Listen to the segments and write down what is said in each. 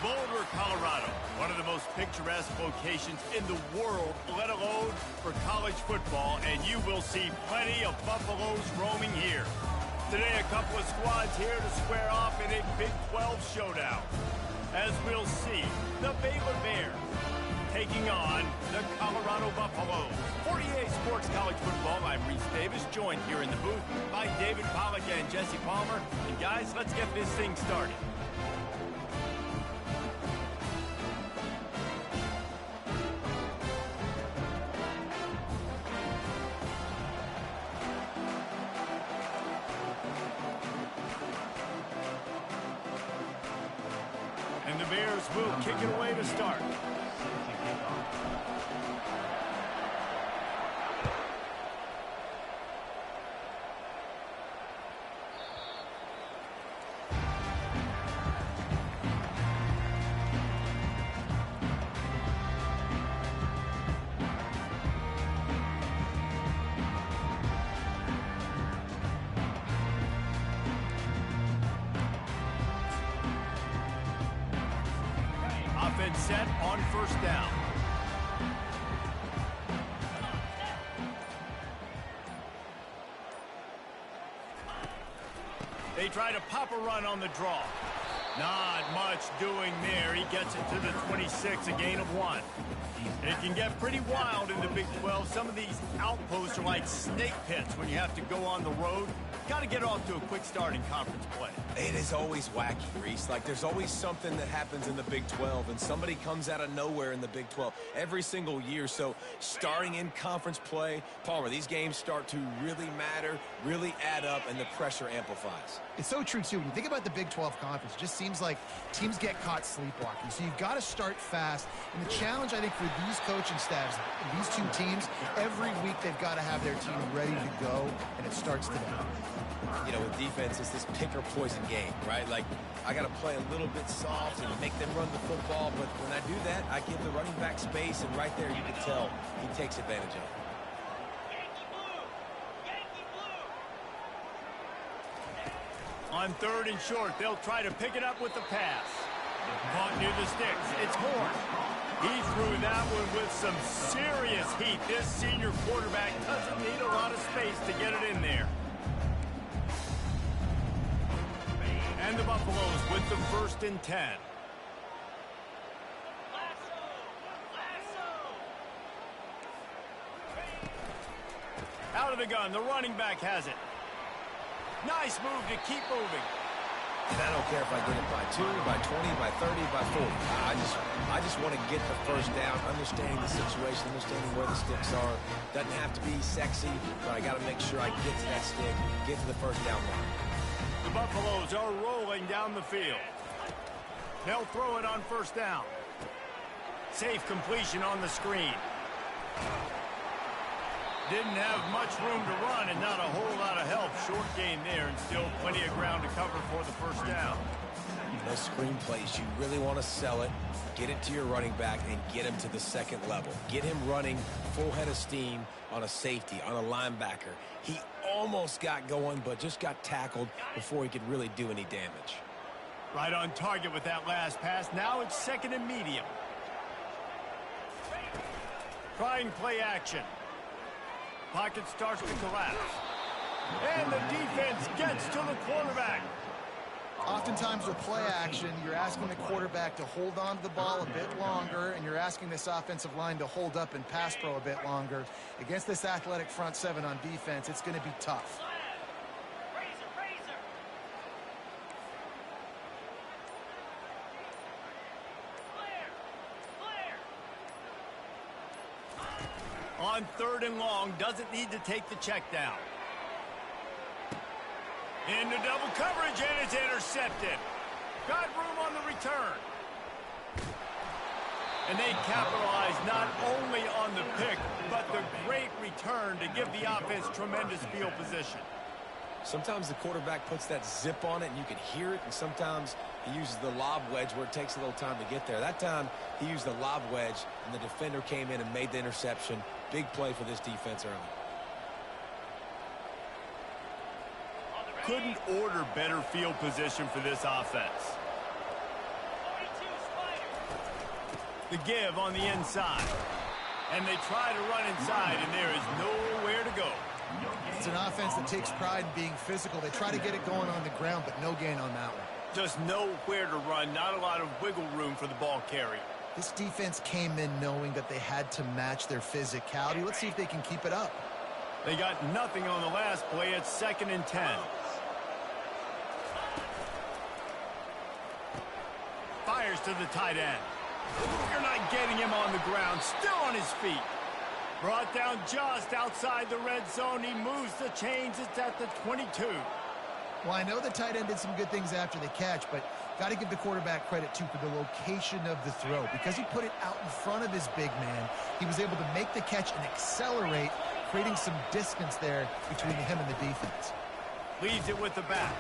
Boulder, Colorado, one of the most picturesque locations in the world, let alone for college football, and you will see plenty of Buffaloes roaming here. Today, a couple of squads here to square off in a Big 12 showdown. As we'll see, the Baylor Bears taking on the Colorado Buffaloes. 48 Sports College Football, I'm Reese Davis, joined here in the booth by David Pollack and Jesse Palmer. And guys, let's get this thing started. And the Bears will kick it away to start. Offense set on first down. They try to pop a run on the draw. Not much doing there. He gets it to the 26, a gain of 1. It can get pretty wild in the Big 12. Some of these outposts are like snake pits when you have to go on the road. Got to get off to a quick start in conference play. It is always wacky, Reese. Like, there's always something that happens in the Big 12, and somebody comes out of nowhere in the Big 12 every single year. So, starting in conference play, Palmer, these games start to really matter, really add up, and the pressure amplifies. It's so true, too. When you think about the Big 12 conference, it just seems like teams get caught sleepwalking. So, you've got to start fast. And the challenge, I think, for these coaching staffs, these two teams, every week they've got to have their team ready to go, and it starts today. You know, with defense, it's this pick or poison game, right? Like, I got to play a little bit soft and make them run the football, but when I do that, I give the running back space, and right there you can tell he takes advantage of it. On third and short, they'll try to pick it up with the pass. Caught near the sticks. It's Horn. He threw that one with some serious heat. This senior quarterback doesn't need a lot of space to get it in there. And the Buffaloes with the 1st and 10. Out of the gun, the running back has it. Nice move to keep moving. And I don't care if I get it by 2, by 20, by 30, by 40. I just want to get the first down, understanding the situation, understanding where the sticks are. Doesn't have to be sexy, but I got to make sure I get to that stick, get to the first down line. The Buffaloes are rolling down the field. They'll throw it on first down. Safe completion on the screen. Didn't have much room to run and not a whole lot of help. Short gain there and still plenty of ground to cover for the first down. Those screen plays, you really want to sell it, get it to your running back, and get him to the second level. Get him running full head of steam on a safety, on a linebacker. He almost got going, but just got tackled before he could really do any damage. Right on target with that last pass. Now it's 2nd and medium. Trying play action. Pocket starts to collapse. And the defense gets to the quarterback. Oftentimes with play action, you're asking the quarterback to hold on to the ball a bit longer, and you're asking this offensive line to hold up and pass pro a bit longer. Against this athletic front seven on defense, it's going to be tough. On 3rd and long, doesn't need to take the check down. Into double coverage, and it's intercepted. Got room on the return. And they capitalize not only on the pick, but the great return to give the offense tremendous field position. Sometimes the quarterback puts that zip on it, and you can hear it, and sometimes he uses the lob wedge where it takes a little time to get there. That time, he used the lob wedge, and the defender came in and made the interception. Big play for this defense early. Couldn't order better field position for this offense. The give on the inside. And they try to run inside, and there is nowhere to go. It's an offense that takes pride in being physical. They try to get it going on the ground, but no gain on that one. Just nowhere to run, not a lot of wiggle room for the ball carry. This defense came in knowing that they had to match their physicality. Let's see if they can keep it up. They got nothing on the last play. It's 2nd and 10. Fires to the tight end. You're not getting him on the ground. Still on his feet. Brought down just outside the red zone. He moves the chains. It's at the 22. Well, I know the tight end did some good things after the catch, but got to give the quarterback credit, too, for the location of the throw. Because he put it out in front of his big man, he was able to make the catch and accelerate, creating some distance there between him and the defense. Leaves it with the back.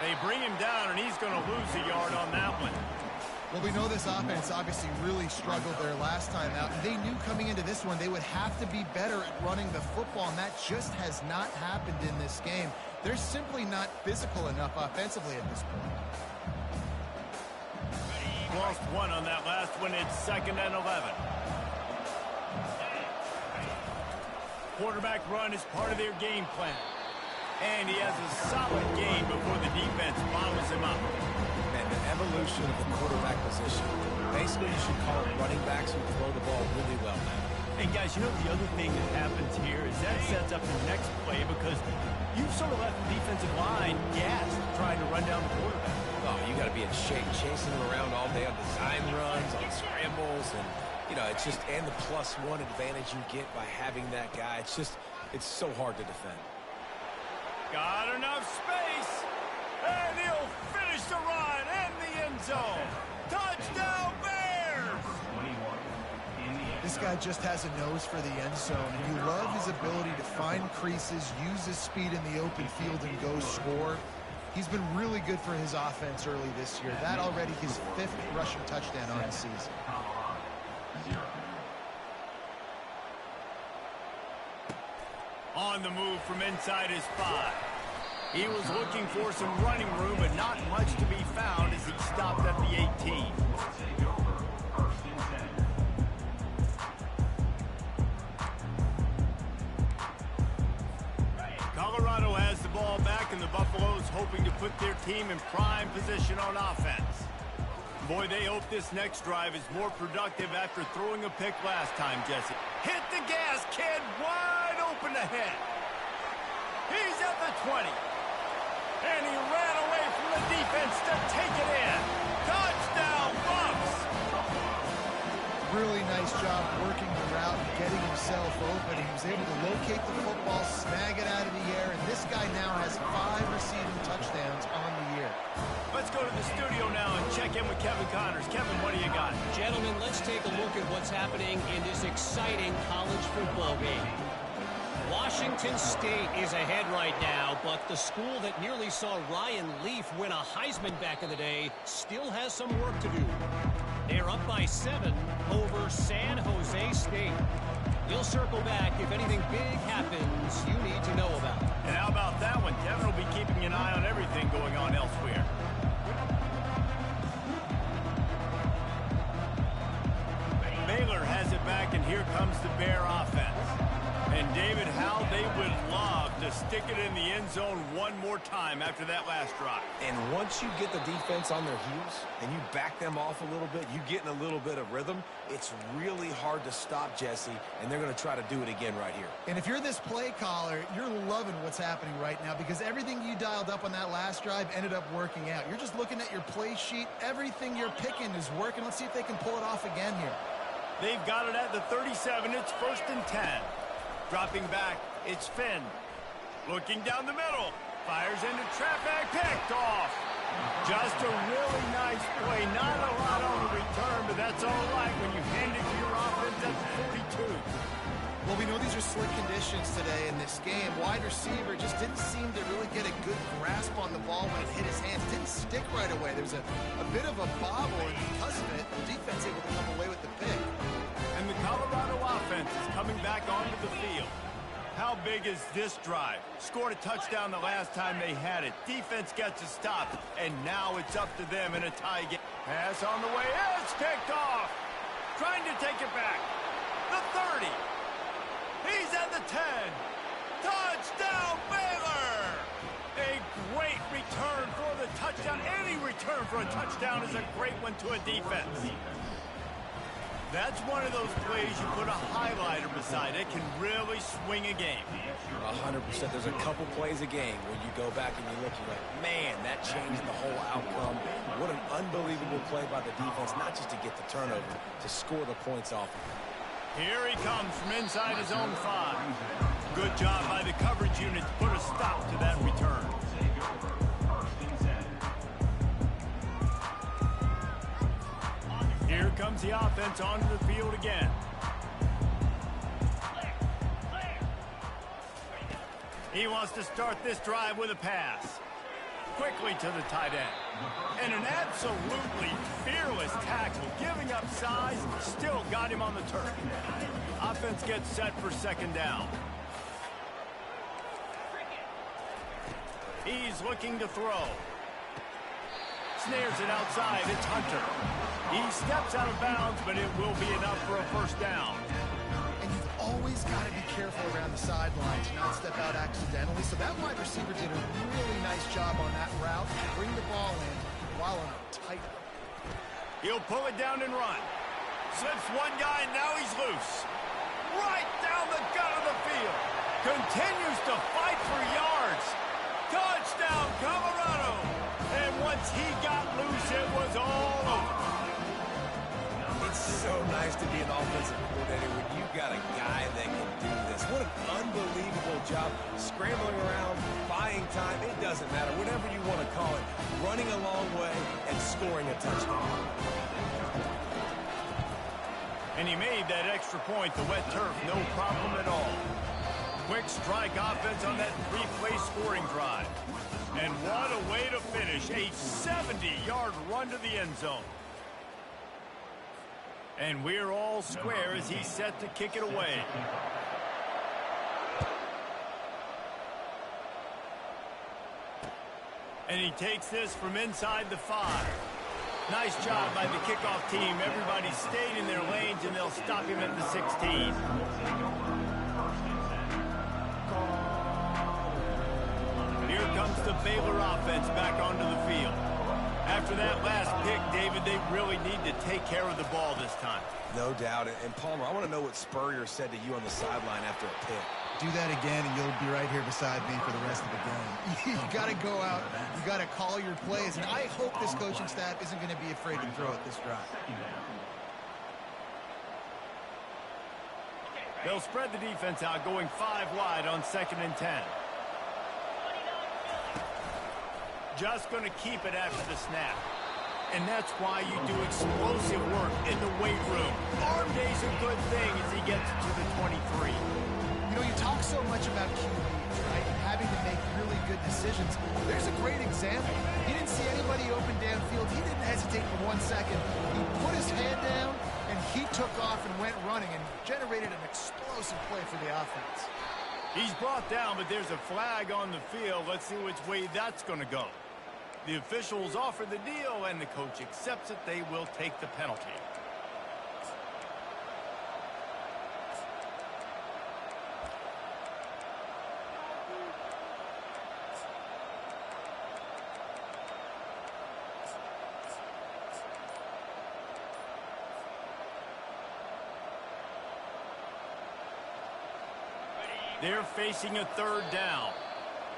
They bring him down, and he's going to lose a yard on that one. Well, we know this offense obviously really struggled there last time out. And they knew coming into this one they would have to be better at running the football, and that just has not happened in this game. They're simply not physical enough offensively at this point. Lost one on that last one. It's 2nd and 11. Quarterback run is part of their game plan. And he has a solid game before the defense bottles him up. And the evolution of the quarterback position. Basically, you should call it running backs who throw the ball really well now. And guys, you know the other thing that happens here is that sets up the next play because you sort of left the defensive line gassed trying to run down the quarterback. Oh, you got to be in shape, chasing him around all day on design runs, on scrambles, and you know it's just and the +1 advantage you get by having that guy. It's so hard to defend. Got enough space, and he'll finish the run in the end zone. Touchdown, Bears! This guy just has a nose for the end zone, and you love his ability to find creases, use his speed in the open field, and go score. He's been really good for his offense early this year. That already his 5th rushing touchdown on the season. On the move from inside his 5. He was looking for some running room, but not much to be found as he stopped at the 18. Colorado has the ball back, and the Buffaloes hoping to put their team in prime position on offense. Boy, they hope this next drive is more productive after throwing a pick last time, Jesse. Hit the gas, kid! Wide open ahead. He's at the 20. And he ran away from the defense to take it in. Touchdown, Buffs! Really nice job working the route and getting himself open. He was able to locate the football, snag it out of the air, and this guy now has 5 receiving touchdowns on the year. Let's go to the studio now and check in with Kevin Connors. Kevin, what do you got? Gentlemen, let's take a look at what's happening in this exciting college football game. Washington State is ahead right now, but the school that nearly saw Ryan Leaf win a Heisman back in the day still has some work to do. They're up by 7 over San Jose State. We'll circle back if anything big happens you need to know about. And how about that one? Kevin will be keeping an eye on everything going on elsewhere. Baylor has it back, and here comes the Bear offense. And David, how they would love to stick it in the end zone one more time after that last drive. And once you get the defense on their heels and you back them off a little bit, you get in a little bit of rhythm, it's really hard to stop, Jesse, and they're going to try to do it again right here. And if you're this play caller, you're loving what's happening right now because everything you dialed up on that last drive ended up working out. You're just looking at your play sheet. Everything you're picking is working. Let's see if they can pull it off again here. They've got it at the 37. It's 1st and 10. Dropping back, it's Finn. Looking down the middle. Fires into traffic, picked off. Just a really nice play. Not a lot on the return, but that's all right when you hand it to your offense at the 42. Well, we know these are slick conditions today in this game. Wide receiver just didn't seem to really get a good grasp on the ball when it hit his hands. Didn't stick right away. There was a bit of a bobble, and because of it, the defense able to come away with the pick. And the Colorado offense is coming back onto the field. How big is this drive? Scored a touchdown the last time they had it. Defense gets a stop, and now it's up to them in a tie game. Pass on the way. It's kicked off. Trying to take it back. The 30. He's at the 10. Touchdown, Baylor! A great return for the touchdown. Any return for a touchdown is a great one to a defense. That's one of those plays you put a highlighter beside. It can really swing a game. 100%. There's a couple plays a game when you go back and you look, you're like, man, that changed the whole outcome. What an unbelievable play by the defense, not just to get the turnover, to score the points off of it. Here he comes from inside his own 5. Good job by the coverage unit to put a stop to that return. Here comes the offense onto the field again. He wants to start this drive with a pass. Quickly to the tight end. And an absolutely fearless tackle, giving up size, still got him on the turf. Offense gets set for second down. He's looking to throw. Snares it outside. It's Hunter. He steps out of bounds, but it will be enough for a first down. And you've always got to be careful around the sidelines, not step out accidentally. So that wide receiver did a really nice job on that route to bring the ball in while on a tight. He'll pull it down and run. Slips one guy, and now he's loose. Right down the gut of the field. Continues to fight for yards. Touchdown, Colorado. And once he got loose, it was all over. It's so nice to be an offensive coordinator when you've got a guy that can do this. What an unbelievable job. Scrambling around, buying time, it doesn't matter. Whatever you want to call it, running a long way and scoring a touchdown. And he made that extra point, the wet turf, no problem at all. Quick strike offense on that 3-play scoring drive. And what a way to finish. A 70-yard run to the end zone. And we're all square as he's set to kick it away. And he takes this from inside the 5. Nice job by the kickoff team. Everybody stayed in their lanes, and they'll stop him at the 16. Here comes the Baylor offense back onto the field. After that last pick, David, they really need to take care of the ball this time. No doubt. And Palmer, I want to know what Spurrier said to you on the sideline after a pick. Do that again, and you'll be right here beside me for the rest of the game. You got to go out. You got to call your plays. And I hope this coaching staff isn't going to be afraid to throw it this drive. They'll spread the defense out, going 5 wide on 2nd and 10. Just going to keep it after the snap. And that's why you do explosive work in the weight room. Arm day's a good thing as he gets to the 23. You know, you talk so much about QBs, right? And having to make really good decisions. There's a great example. He didn't see anybody open downfield. He didn't hesitate for 1 second. He put his hand down, and he took off and went running and generated an explosive play for the offense. He's brought down, but there's a flag on the field. Let's see which way that's going to go. The officials offer the deal, and the coach accepts it. They will take the penalty. They're facing a 3rd down.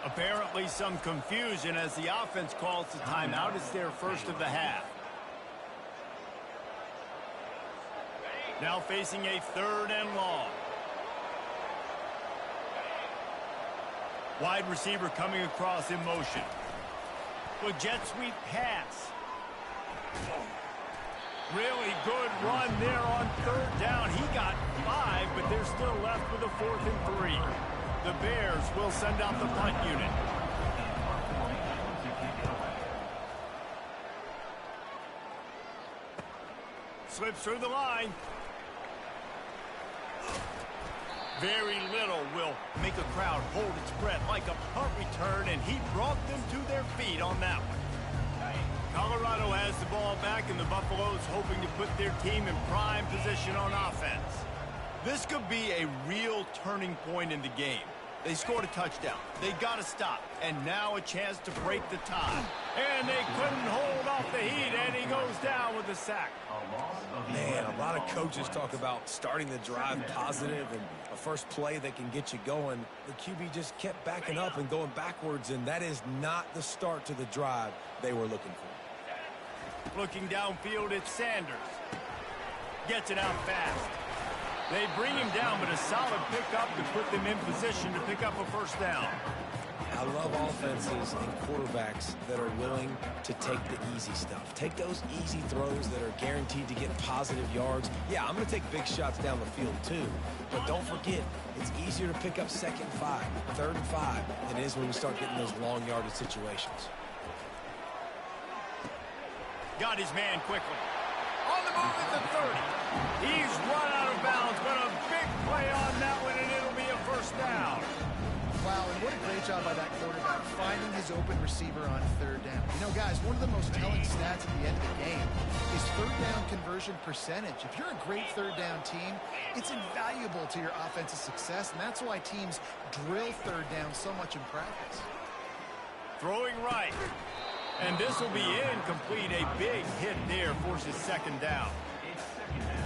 Apparently some confusion as the offense calls the timeout. It's their first of the half. Now facing a 3rd and long. Wide receiver coming across in motion. With jet sweep pass. Really good run there on 3rd down. He got 5, but they're still left with a 4th and 3. The Bears will send out the punt unit. Slips through the line. Very little will make a crowd hold its breath like a punt return, and he brought them to their feet on that one. Colorado has the ball back and the Buffaloes hoping to put their team in prime position on offense. This could be a real turning point in the game. They scored a touchdown. They got to stop. And now a chance to break the tie. And they couldn't hold off the heat, and he goes down with a sack. Man, a lot of coaches talk about starting the drive positive and a first play that can get you going. The QB just kept backing up and going backwards, and that is not the start to the drive they were looking for. Looking downfield, it's Sanders. Gets it out fast. They bring him down, but a solid pickup to put them in position to pick up a first down. I love offenses and quarterbacks that are willing to take the easy stuff. Take those easy throws that are guaranteed to get positive yards. Yeah, I'm going to take big shots down the field too, but don't forget, it's easier to pick up 2nd and 5, 3rd and 5 than it is when we start getting those long yardage situations. Got his man quickly. On the move at the 30. He's run out of bounds, but a big play on that one, and it'll be a first down. Wow, and what a great job by that quarterback, finding his open receiver on 3rd down. You know, guys, one of the most telling stats at the end of the game is 3rd down conversion percentage. If you're a great 3rd down team, it's invaluable to your offensive success, and that's why teams drill 3rd down so much in practice. Throwing right. And this will be incomplete. A big hit there forces 2nd down.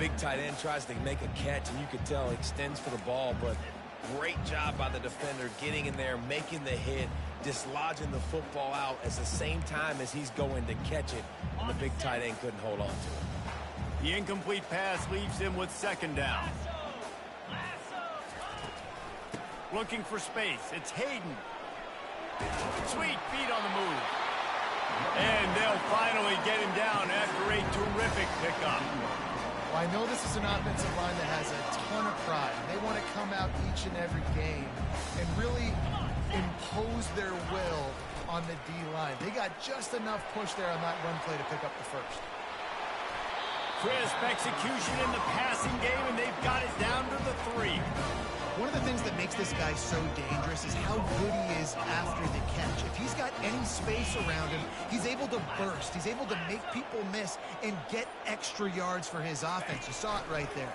Big tight end tries to make a catch, and you could tell extends for the ball, but great job by the defender getting in there, making the hit, dislodging the football out at the same time as he's going to catch it, and the big tight end couldn't hold on to it. The incomplete pass leaves him with 2nd down. Looking for space. It's Hayden. Sweet feet on the move. And they'll finally get him down after a terrific pickup. Well, I know this is an offensive line that has a ton of pride. They want to come out each and every game and really impose their will on the D-line. They got just enough push there on that run play to pick up the first. Crisp execution in the passing game, and they've got it down to the 3. One of the things that makes this guy so dangerous is how good he is after the catch. If he's got any space around him, he's able to burst. He's able to make people miss and get extra yards for his offense. You saw it right there.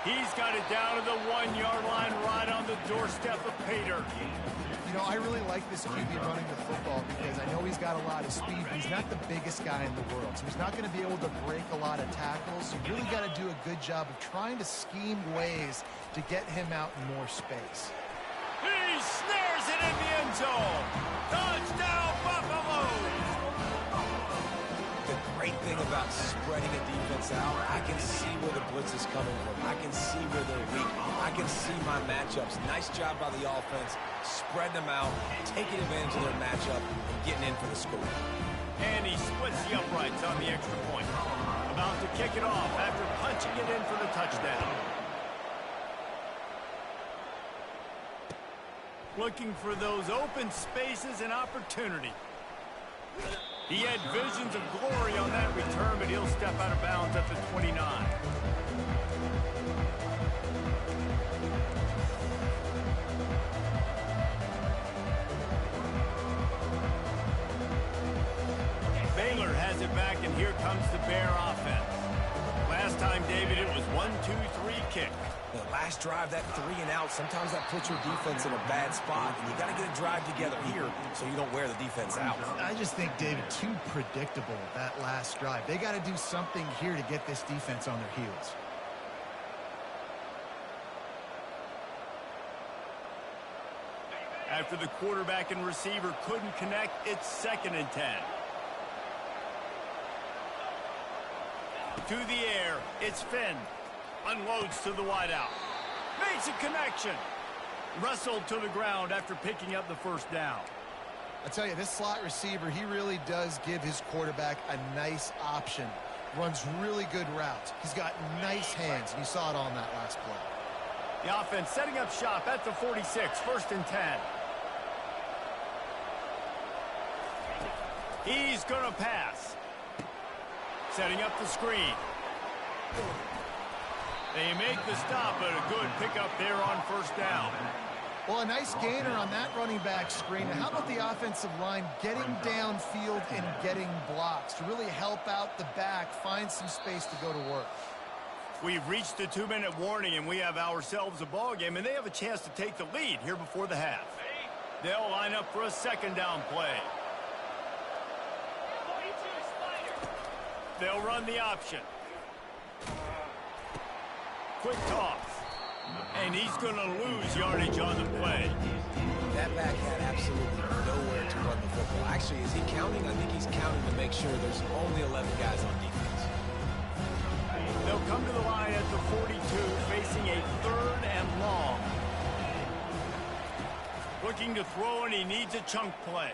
He's got it down to the 1-yard line right on the doorstep of Pater. You know, I really like this QB running the football because I know he's got a lot of speed, but he's not the biggest guy in the world. So he's not going to be able to break a lot of tackles. You really got to do a good job of trying to scheme ways to get him out in more space. He snares it in the end zone. Touchdown, Buffaloes! The great thing about spreading a defense out, I can see where the blitz is coming from. I can see where they're weak. I can see my matchups. Nice job by the offense, spreading them out, taking advantage of their matchup, and getting in for the score. And he splits the uprights on the extra point. About to kick it off after punching it in for the touchdown. Looking for those open spaces and opportunity. He had visions of glory on that return, but he'll step out of bounds at the 29. Baylor has it back, and here comes the Bear offense. Last time, David, it was 1-2-3 kick. The last drive, that 3 and out, sometimes that puts your defense in a bad spot, and you got to get a drive together here so you don't wear the defense out. I just think, David, too predictable that last drive. They got to do something here to get this defense on their heels. After the quarterback and receiver couldn't connect, it's 2nd and 10. To the air, it's Finn. Unloads to the wideout. Makes a connection. Wrestled to the ground after picking up the first down. I tell you, this slot receiver, he really does give his quarterback a nice option. Runs really good routes. He's got nice hands, and you saw it on that last play. The offense setting up shop at the 46, 1st and 10. He's going to pass. Setting up the screen. They make the stop, but a good pickup there on 1st down. Well, a nice gainer on that running back screen. Now, how about the offensive line getting downfield and getting blocks to really help out the back, find some space to go to work? We've reached the 2-minute warning, and we have ourselves a ball game, and they have a chance to take the lead here before the half. They'll line up for a second down play. They'll run the option. Quick toss. And he's going to lose yardage on the play. That back had absolutely nowhere to run the football. Actually, is he counting? I think he's counting to make sure there's only 11 guys on defense. They'll come to the line at the 42, facing a 3rd and long. Looking to throw, and he needs a chunk play.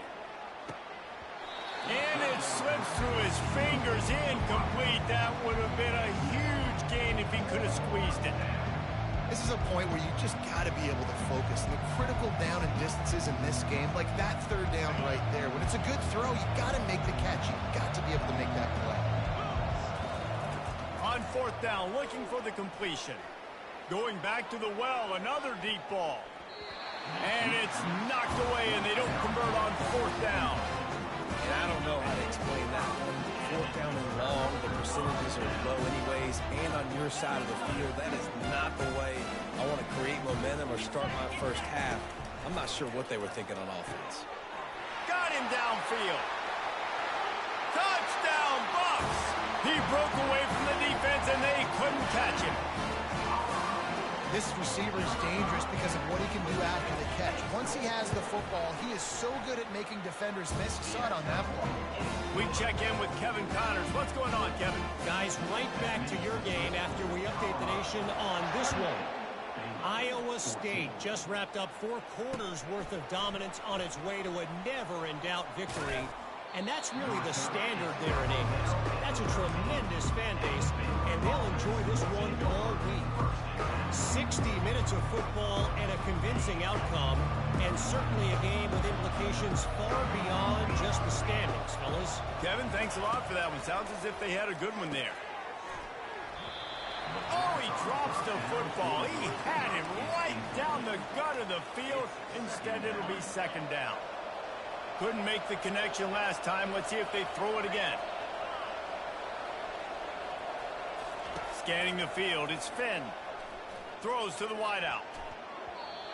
And it slips through his fingers, incomplete. That would have been a huge gain if he could have squeezed it. This is a point where you just got to be able to focus. And the critical down and distances in this game, like that 3rd down right there, when it's a good throw, you got to make the catch. You got to be able to make that play. On 4th down, looking for the completion. Going back to the well, another deep ball. And it's knocked away, and they don't convert on 4th down. And I don't know how to explain that one. 4th down and long, the percentages are low anyways, and on your side of the field, that is not the way I want to create momentum or start my first half. I'm not sure what they were thinking on offense. Got him downfield. Touchdown, Bucks! He broke away from the defense, and they couldn't catch him. This receiver is dangerous because of what he can do after the catch. Once he has the football, he is so good at making defenders miss. You saw it on that play. We check in with Kevin Connors. What's going on, Kevin? Guys, right back to your game after we update the nation on this one. Iowa State just wrapped up 4 quarters worth of dominance on its way to a never-in-doubt victory. And that's really the standard there in Ames. That's a tremendous fan base, and they'll enjoy this one all week. 60 minutes of football and a convincing outcome, and certainly a game with implications far beyond just the standings, fellas. Kevin, thanks a lot for that one. Sounds as if they had a good one there. Oh, he drops the football. He had it right down the gut of the field. Instead, it'll be 2nd down. Couldn't make the connection last time. Let's see if they throw it again. Scanning the field, it's Finn. Throws to the wideout.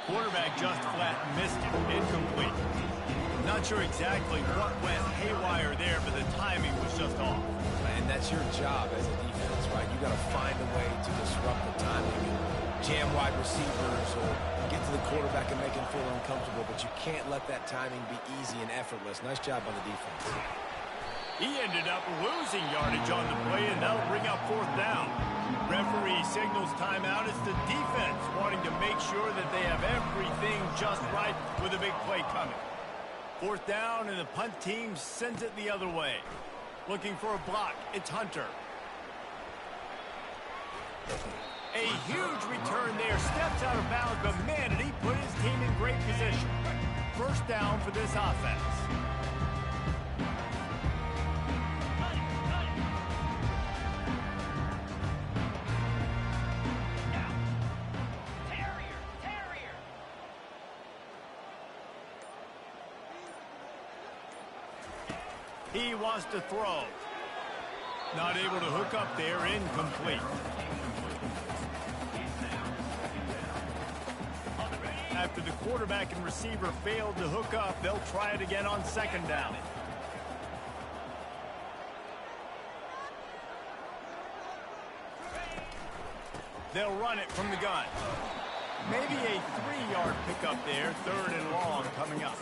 Quarterback just flat missed it. Incomplete. Not sure exactly what went haywire there, but the timing was just off. And that's your job as a defense, right? You got to find a way to disrupt the timing and jam wide receivers or get to the quarterback and make him feel uncomfortable, but you can't let that timing be easy and effortless. Nice job on the defense. He ended up losing yardage on the play, and that'll bring up 4th down. Referee signals timeout. It's the defense wanting to make sure that they have everything just right with a big play coming. 4th down, and the punt team sends it the other way. Looking for a block. It's Hunter. A huge return there. Steps out of bounds, but man, did he put his team in great position. 1st down for this offense. He wants to throw. Not able to hook up there. Incomplete. After the quarterback and receiver failed to hook up, they'll try it again on 2nd down. They'll run it from the gun. Maybe a 3-yard pickup there. 3rd and long coming up.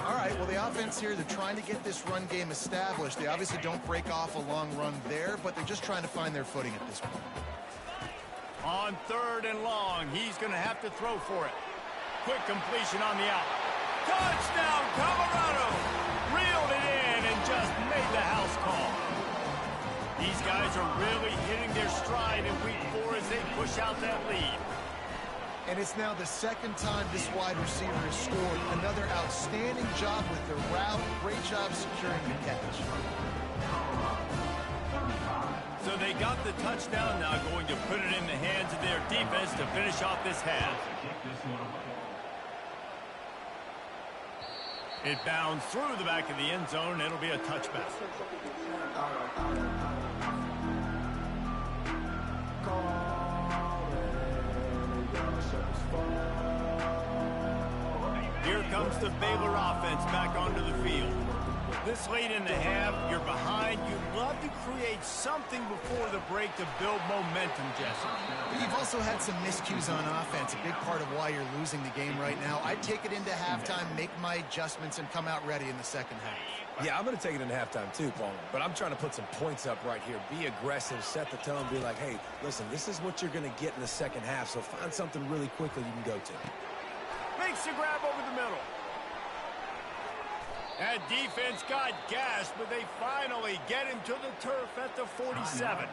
All right, well, the offense here, they're trying to get this run game established. They obviously don't break off a long run there, but they're just trying to find their footing at this point. On 3rd and long, he's going to have to throw for it. Quick completion on the out. Touchdown, Colorado! Reeled it in and just made the house call. These guys are really hitting their stride in week 4 as they push out that lead. And it's now the 2nd time this wide receiver has scored. Another outstanding job with the route. Great job securing the catch. So they got the touchdown, now going to put it in the hands of their defense to finish off this half. It bounds through the back of the end zone. It'll be a touchback. Here comes the Baylor offense back onto the field. This late in the half, you're behind. You'd love to create something before the break to build momentum, Jesse. You've also had some miscues on offense, a big part of why you're losing the game right now. I'd take it into halftime, make my adjustments, and come out ready in the second half. Yeah, I'm going to take it into halftime too, Paul. But I'm trying to put some points up right here. Be aggressive, set the tone, be like, hey, listen, this is what you're going to get in the second half, so find something really quickly you can go to. Makes the grab over the middle. That defense got gashed, but they finally get him to the turf at the 47.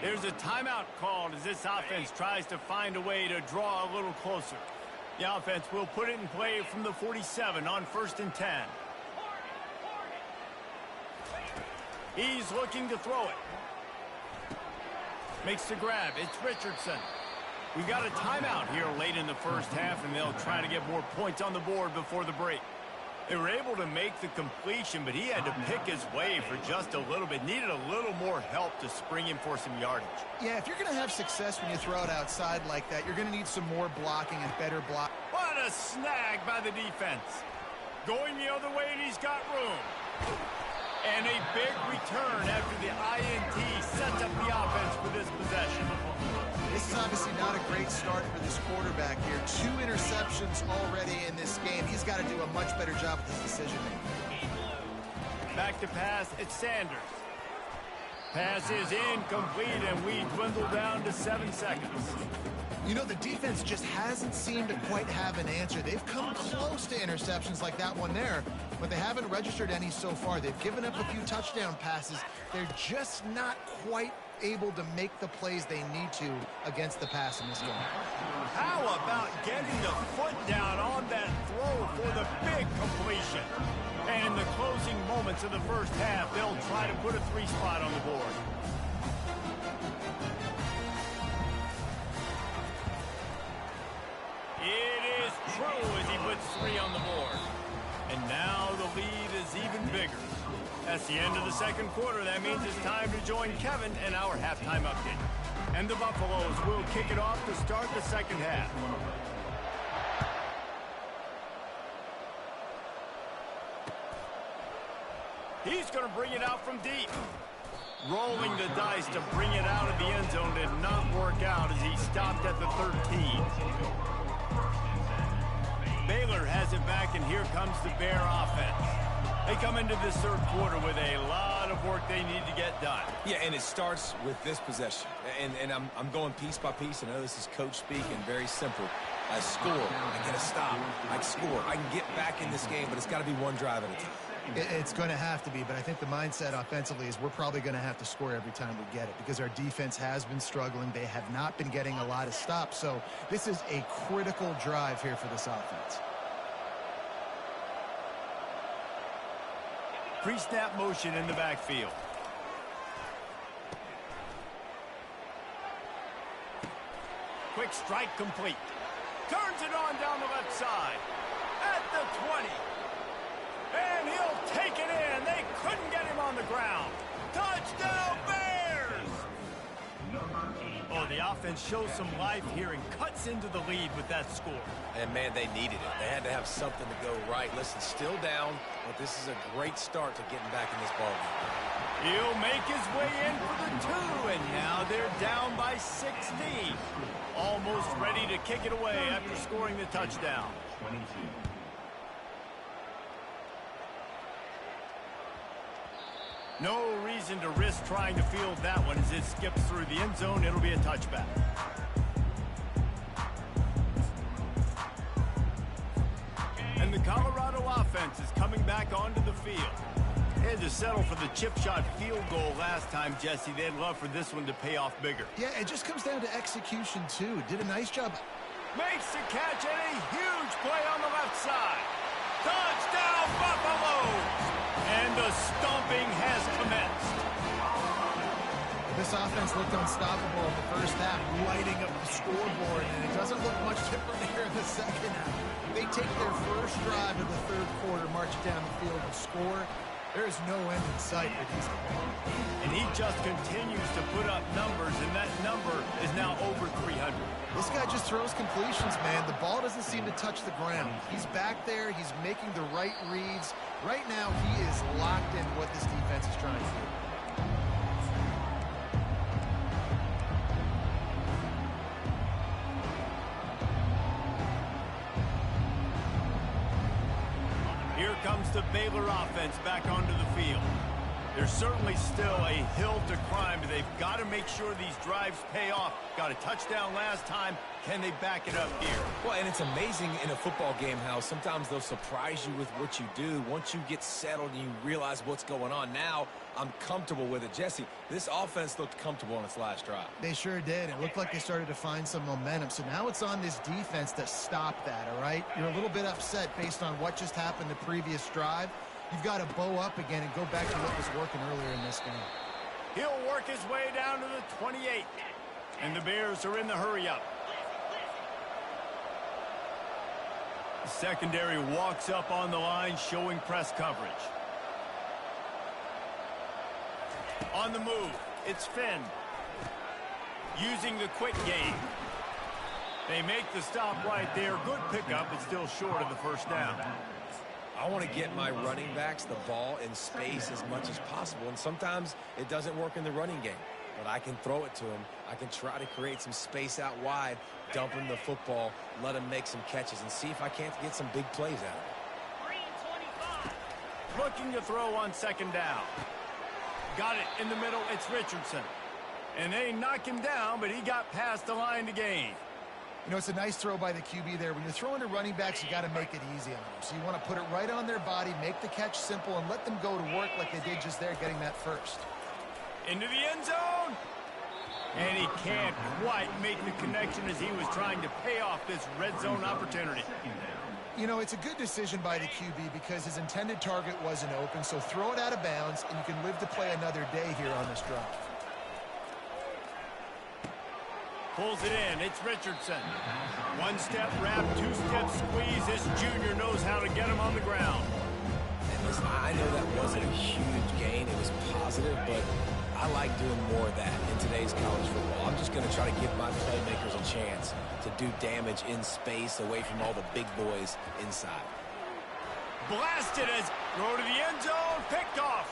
There's a timeout called as this offense tries to find a way to draw a little closer. The offense will put it in play from the 47 on 1st and 10. He's looking to throw it. Makes the grab. It's Richardson. We've got a timeout here late in the first half, and they'll try to get more points on the board before the break. They were able to make the completion, but he had to pick his way for just a little bit. Needed a little more help to spring him for some yardage. Yeah, if you're going to have success when you throw it outside like that, you're going to need some more blocking and better block. What a snag by the defense. Going the other way, and he's got room. And a big return after the INT sets up the offense for this possession. This is obviously not a great start for this quarterback here. 2 interceptions already in this game. He's got to do a much better job with his decision-making. Back to pass, it's Sanders. Pass is incomplete, and we dwindle down to 7 seconds. You know, the defense just hasn't seemed to quite have an answer. They've come close to interceptions like that one there, but they haven't registered any so far. They've given up a few touchdown passes. They're just not quite able to make the plays they need to against the pass in this game. How about getting the foot down on that throw for the big completion? And in the closing moments of the first half, they'll try to put a 3 spot on the board. It is true as he puts 3 on the board. And now the lead is even bigger. That's the end of the second quarter. That means it's time to join Kevin in our halftime update. And the Buffaloes will kick it off to start the second half. He's going to bring it out from deep. Rolling the dice to bring it out of the end zone did not work out as he stopped at the 13. Baylor has it back, and here comes the Bear offense. They come into this third quarter with a lot of work they need to get done. Yeah, and it starts with this possession. And I'm going piece by piece. I know this is coach speak and very simple. I score. I get a stop. I score. I can get back in this game, but it's got to be one drive at a time. It's going to have to be, but I think the mindset offensively is we're probably going to have to score every time we get it because our defense has been struggling. They have not been getting a lot of stops, so this is a critical drive here for this offense. Pre-snap motion in the backfield. Quick strike complete. Turns it on down the left side. At the 20. And he'll take it in. They couldn't get him on the ground. Touchdown, Bears! Oh, the offense shows some life here and cuts into the lead with that score. And, man, they needed it. They had to have something to go right. Listen, still down, but this is a great start to getting back in this ballgame. He'll make his way in for the 2, and now they're down by 16. Almost ready to kick it away after scoring the touchdown. No reason to risk trying to field that one as it skips through the end zone. It'll be a touchback. And the Colorado offense is coming back onto the field. They had to settle for the chip shot field goal last time, Jesse. They'd love for this one to pay off bigger. Yeah, it just comes down to execution, too. Did a nice job. Makes the catch and a huge play on the left side. Touchdown, Buffaloes! And the stomping has commenced. The This offense looked unstoppable in the first half, lighting up the scoreboard, and it doesn't look much different here in the second half. They take their first drive of the third quarter, march down the field and score. There is no end in sight for these guys. And he just continues to put up numbers, and that number is now over 300. This guy just throws completions, man. The ball doesn't seem to touch the ground. He's back there. He's making the right reads. Right now, he is locked into what this defense is trying to do. Here comes the Baylor offense back onto the field. There's certainly still a hill to climb, but they've got to make sure these drives pay off. Got a touchdown last time. Can they back it up here? Well, and it's amazing in a football game how sometimes they'll surprise you with what you do. Once you get settled and you realize what's going on, now I'm comfortable with it. Jesse, this offense looked comfortable on its last drive. They sure did. It looked like they started to find some momentum. So now it's on this defense to stop that, all right? You're a little bit upset based on what just happened the previous drive. You've got to bow up again and go back to what was working earlier in this game. He'll work his way down to the 28. And the Bears are in the hurry-up. The secondary walks up on the line, showing press coverage. On the move, it's Finn. Using the quick game. They make the stop right there. Good pickup, but still short of the first down. I want to get my running backs the ball in space as much as possible, and sometimes it doesn't work in the running game. But I can throw it to him. I can try to create some space out wide, dump him the football, let him make some catches, and see if I can't get some big plays out of it. Looking to throw on second down. Got it in the middle. It's Richardson. And they knock him down, but he got past the line to gain. You know, it's a nice throw by the QB there. When you're throwing to running backs, you got to make it easy on them. So you want to put it right on their body, make the catch simple, and let them go to work like they did just there, getting that first. Into the end zone. And he can't quite make the connection as he was trying to pay off this red zone opportunity. You know, it's a good decision by the QB because his intended target wasn't open, so throw it out of bounds, and you can live to play another day here on this drive. Pulls it in. It's Richardson. One-step wrap, two-step squeeze. This junior knows how to get him on the ground. And listen, I know that wasn't a huge gain. It was positive, but I like doing more of that in today's college football. I'm just going to try to give my playmakers a chance to do damage in space away from all the big boys inside. Blasted as throw to the end zone. Picked off.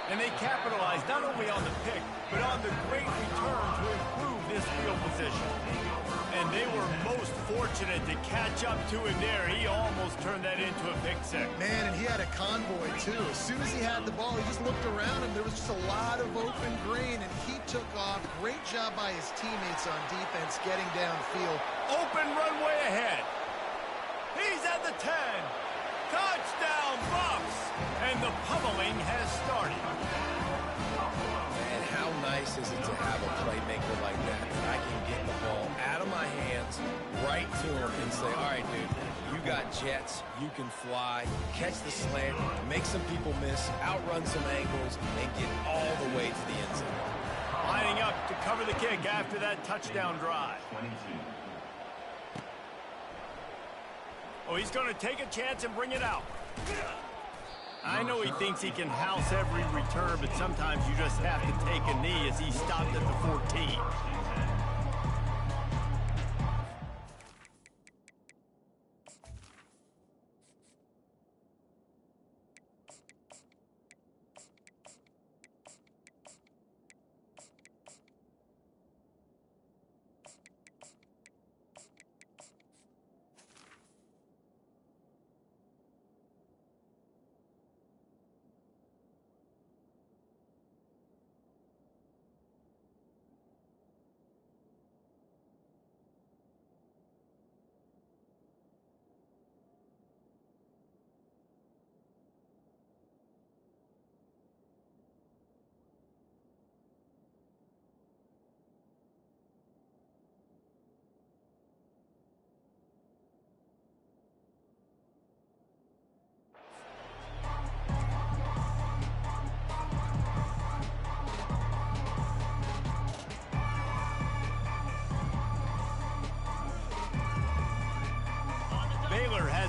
And they capitalize not only on the pick, but on the great return to improve this field position. And they were most fortunate to catch up to him there. He almost turned that into a pick six. Man, and he had a convoy, too. As soon as he had the ball, he just looked around, and there was just a lot of open green, and he took off. Great job by his teammates on defense getting downfield. Open runway ahead. He's at the 10. Touchdown, Bucks! And the pummeling has started. And how nice is it to have a playmaker like that I can get the ball out of my hands right to him and say, all right, dude, you got jets, you can fly, catch the slant, make some people miss, outrun some angles, and get all the way to the end zone. Lining up to cover the kick after that touchdown drive. Oh, he's going to take a chance and bring it out. I know he thinks he can house every return, but sometimes you just have to take a knee as he stopped at the 14.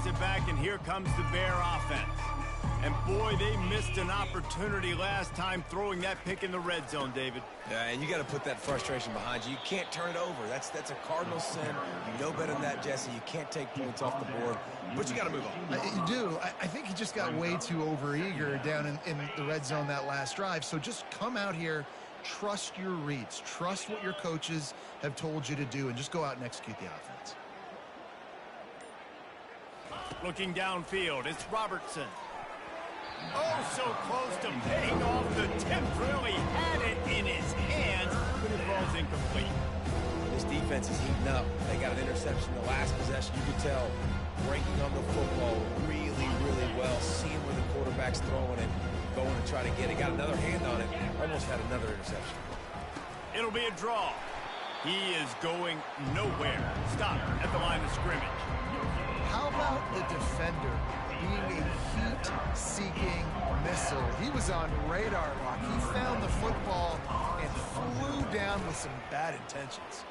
it back, and here comes the Bear offense. And boy, they missed an opportunity last time throwing that pick in the red zone, David. Yeah, and you got to put that frustration behind you. You can't turn it over. That's a cardinal sin. You know better than that, Jesse. You can't take points off the board, but you got to move on. You do. I think he just got way too overeager down in the red zone that last drive. So just come out here, trust your reads, trust what your coaches have told you to do, and just go out and execute the offense. Looking downfield, it's Robertson. Oh, so close to paying off the tip. Really had it in his hands, but it falls incomplete. This defense is heating up. They got an interception the last possession. You could tell breaking on the football really, really well, seeing where the quarterback's throwing it, going to try to get it. Got another hand on it. Almost had another interception. It'll be a draw. He is going nowhere. Stop at the line of scrimmage. How about the defender being a heat-seeking missile? He was on radar lock. He found the football and flew down with some bad intentions.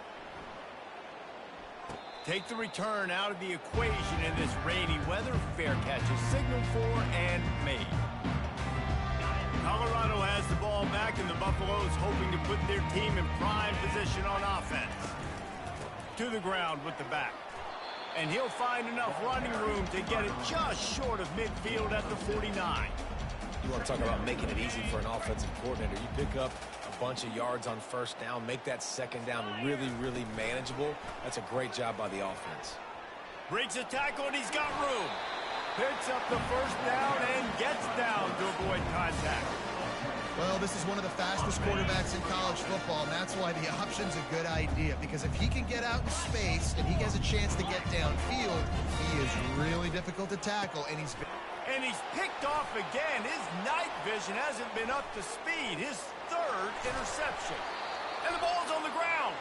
Take the return out of the equation in this rainy weather. Fair catch is signaled for and made. Colorado has the ball back, and the Buffaloes hoping to put their team in prime position on offense. To the ground with the back. And he'll find enough running room to get it just short of midfield at the 49. You want to talk about making it easy for an offensive coordinator. You pick up a bunch of yards on first down, make that second down really, really manageable. That's a great job by the offense. Breaks a tackle, and he's got room. Picks up the first down and gets down to avoid contact. Well, this is one of the fastest quarterbacks in college football, and that's why the option's a good idea, because if he can get out in space and he has a chance to get downfield, he is really difficult to tackle, and he's picked off again. His night vision hasn't been up to speed. His third interception. And the ball's on the ground.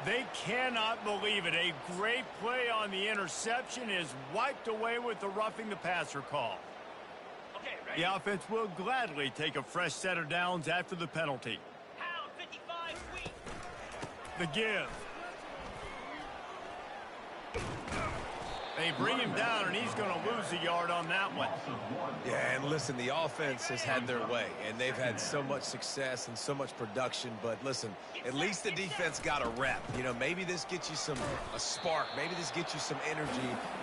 They cannot believe it. A great play on the interception is wiped away with the roughing the passer call. Okay, ready? The offense will gladly take a fresh set of downs after the penalty. Pound 55 sweet. The give. They bring him down, and he's going to lose a yard on that one. Yeah, and listen, the offense has had their way, and they've had so much success and so much production. But listen, at least the defense got a rep. You know, maybe this gets you a spark. Maybe this gets you some energy.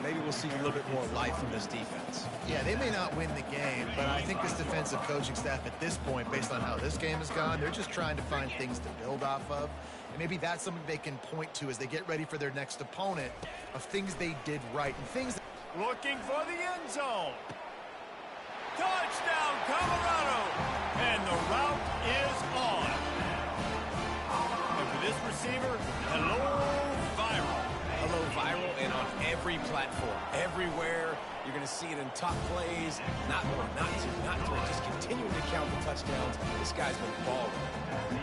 Maybe we'll see a little bit more life from this defense. Yeah, they may not win the game, but I think this defensive coaching staff at this point, based on how this game has gone, they're just trying to find things to build off of. And maybe that's something they can point to as they get ready for their next opponent of things they did right and things that... Looking for the end zone. Touchdown, Colorado! And the route is on. And for this receiver, hello, viral. Hello, viral, and on every platform, everywhere. You're going to see it in top plays. Not one, not two, not three. Just continuing to count the touchdowns. This guy's been balling.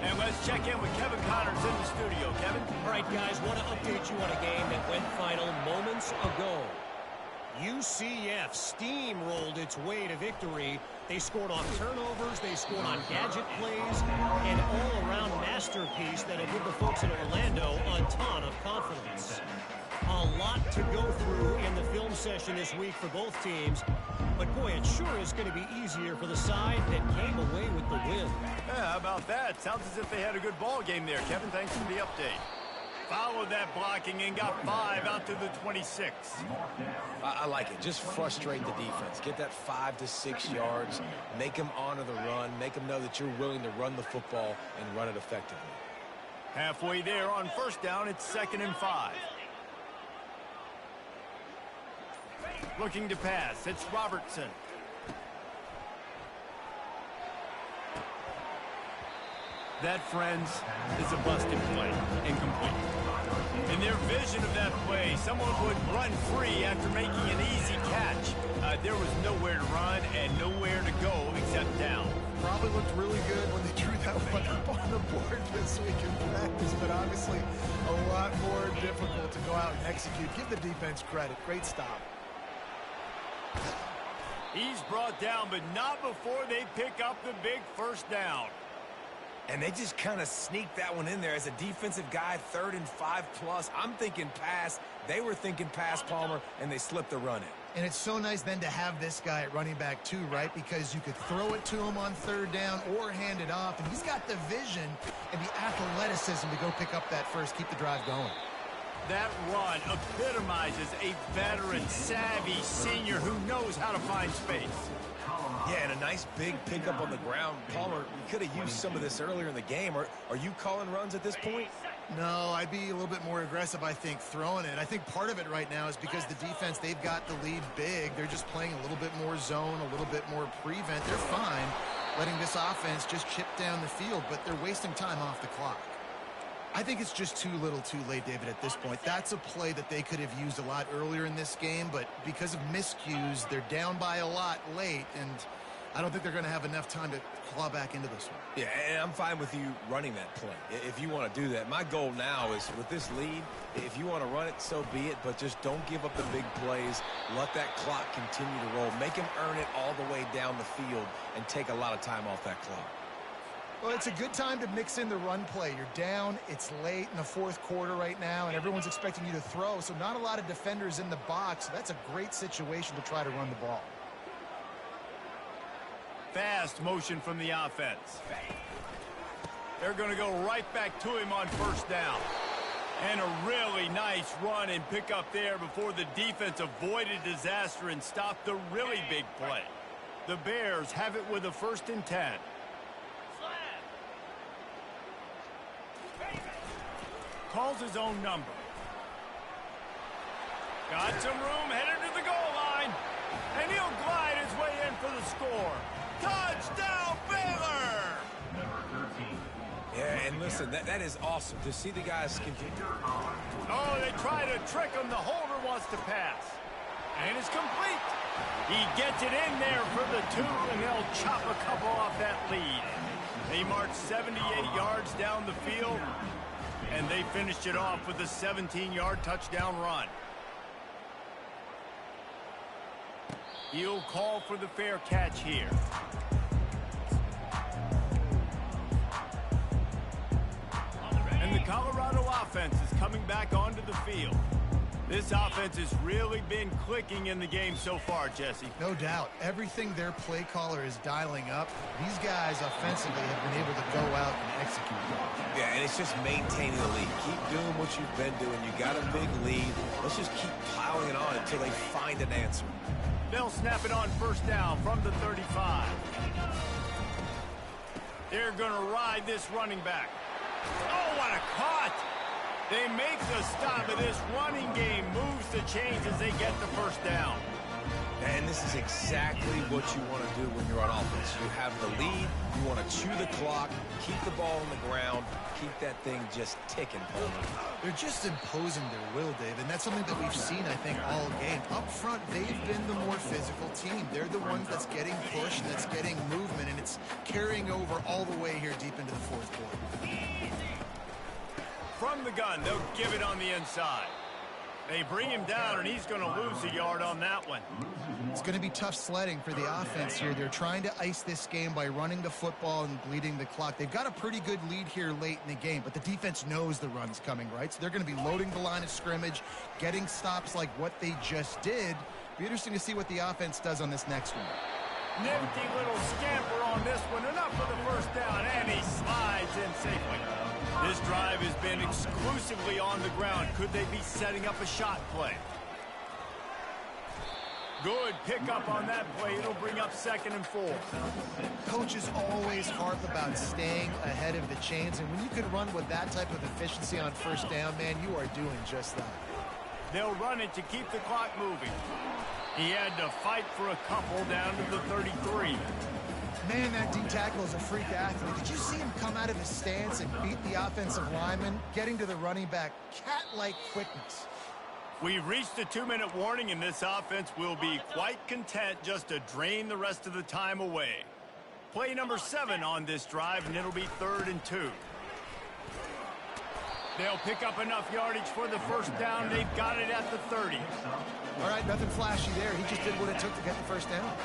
And let's check in with Kevin Connors in the studio. Kevin? All right, guys, want to update you on a game that went final moments ago. UCF steamrolled its way to victory. They scored on turnovers, they scored on gadget plays, an all-around masterpiece that'll give the folks in Orlando a ton of confidence. A lot to go through in the film session this week for both teams, but boy, it sure is going to be easier for the side that came away with the win. Yeah, how about that? Sounds as if they had a good ball game there, Kevin. Thanks for the update. Followed that blocking and got 5 out to the 26. I like it. Just frustrate the defense. Get that 5 to 6 yards. Make them honor the run. Make them know that you're willing to run the football and run it effectively. Halfway there on first down, it's 2nd and 5. Looking to pass, it's Robertson. That, friends, is a busted play. Incomplete. In their vision of that play, someone would run free after making an easy catch. There was nowhere to run and nowhere to go except down. Probably looked really good when they drew that one up on the board this week in practice, but obviously a lot more difficult to go out and execute. Give the defense credit. Great stop. He's brought down, but not before they pick up the big first down. And they just kind of sneaked that one in there as a defensive guy, 3rd and 5+. I'm thinking pass. They were thinking pass, Palmer, and they slipped the run in. And it's so nice then to have this guy at running back too, right? Because you could throw it to him on 3rd down or hand it off. And he's got the vision and the athleticism to go pick up that first, keep the drive going. That run epitomizes a veteran, savvy senior who knows how to find space. Yeah, and a nice big pickup on the ground. Palmer, we could have used some of this earlier in the game. Are you calling runs at this point? No, I'd be a little bit more aggressive, I think, throwing it. I think part of it right now is because the defense, they've got the lead big. They're just playing a little bit more zone, a little bit more prevent. They're fine letting this offense just chip down the field, but they're wasting time off the clock. I think it's just too little too late, David, at this point. That's a play that they could have used a lot earlier in this game, but because of miscues, they're down by a lot late, and I don't think they're going to have enough time to claw back into this one. Yeah, and I'm fine with you running that play if you want to do that. My goal now is with this lead, if you want to run it, so be it, but just don't give up the big plays. Let that clock continue to roll. Make them earn it all the way down the field and take a lot of time off that clock. Well, it's a good time to mix in the run play. You're down, it's late in the 4th quarter right now, and everyone's expecting you to throw, so not a lot of defenders in the box. So that's a great situation to try to run the ball. Fast motion from the offense. They're going to go right back to him on 1st down. And a really nice run and pick up there before the defense avoided disaster and stopped the really big play. The Bears have it with a 1st and 10. Calls his own number. Got some room, headed to the goal line. And he'll glide his way in for the score. Touchdown, Baylor! Yeah, and listen, that is awesome to see the guys continue. Oh, they try to trick him. The holder wants to pass. And it's complete. He gets it in there for the 2, and they'll chop a couple off that lead. They marched 78 yards down the field, and they finished it off with a 17-yard touchdown run. He'll call for the fair catch here. And the Colorado offense is coming back onto the field. This offense has really been clicking in the game so far, Jesse. No doubt. Everything their play caller is dialing up, these guys offensively have been able to go out and execute. Yeah, and it's just maintaining the lead. Keep doing what you've been doing. You got a big lead. Let's just keep plowing it on until they find an answer. They'll snap it on 1st down from the 35. They're going to ride this running back. Oh, what a cut! They make the stop of this running game. Moves the chains as they get the 1st down. And this is exactly what you want to do when you're on offense. You have the lead. You want to chew the clock, keep the ball on the ground, keep that thing just ticking, Palmer. They're just imposing their will, Dave, and that's something that we've seen, I think, all game. Up front, they've been the more physical team. They're the ones that's getting pushed, that's getting movement, and it's carrying over all the way here deep into the 4th quarter. From the gun, they'll give it on the inside. They bring him down, and he's going to lose a yard on that one. It's going to be tough sledding for the offense here. They're trying to ice this game by running the football and bleeding the clock. They've got a pretty good lead here late in the game, but the defense knows the run's coming, right? So they're going to be loading the line of scrimmage, getting stops like what they just did. Be interesting to see what the offense does on this next one. Nifty little scamper on this one, enough for the 1st down, and he slides in safely. This drive has been exclusively on the ground. Could they be setting up a shot play? Good pickup on that play. It'll bring up 2nd and 4. Coaches always harp about staying ahead of the chains, and when you can run with that type of efficiency on 1st down, man, you are doing just that. They'll run it to keep the clock moving. He had to fight for a couple down to the 33. Man, that D-tackle is a freak athlete. Did you see him come out of his stance and beat the offensive lineman, getting to the running back? Cat-like quickness. We've reached a 2-minute warning, and this offense will be quite content just to drain the rest of the time away. Play number 7 on this drive, and it'll be 3rd and 2. They'll pick up enough yardage for the 1st down. They've got it at the 30. All right, nothing flashy there. He just did what it took to get the 1st down.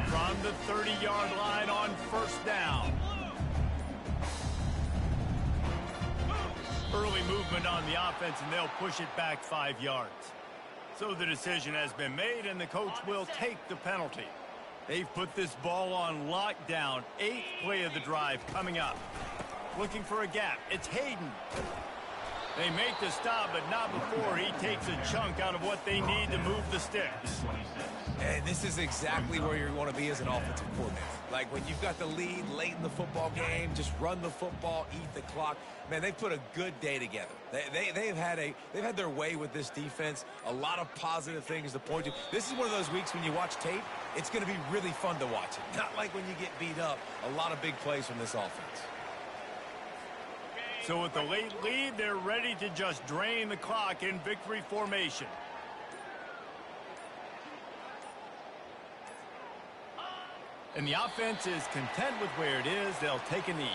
From the 30-yard line on 1st down. Early movement on the offense, and they'll push it back 5 yards. So the decision has been made, and the coach will take the penalty. They've put this ball on lockdown. 8th play of the drive coming up. Looking for a gap. It's Hayden. They make the stop, but not before he takes a chunk out of what they need to move the sticks. And this is exactly where you want to be as an offensive coordinator. Like when you've got the lead late in the football game, just run the football, eat the clock. Man, they've put a good day together. They've had their way with this defense. A lot of positive things to point to. This is one of those weeks when you watch tape, it's going to be really fun to watch it. Not like when you get beat up. A lot of big plays from this offense. So with the late lead, they're ready to just drain the clock in victory formation. And the offense is content with where it is. They'll take a knee.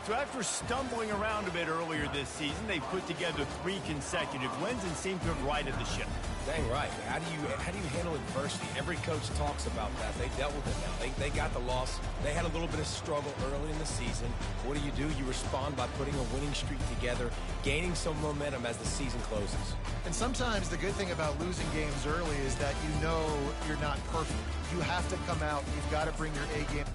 So after stumbling around a bit earlier this season, they've put together 3 consecutive wins and seem to have righted the ship. Dang right. How do you handle adversity? Every coach talks about that. They dealt with it now. They got the loss. They had a little bit of struggle early in the season. What do? You respond by putting a winning streak together, gaining some momentum as the season closes. And sometimes the good thing about losing games early is that you know you're not perfect. You have to come out. You've got to bring your A game.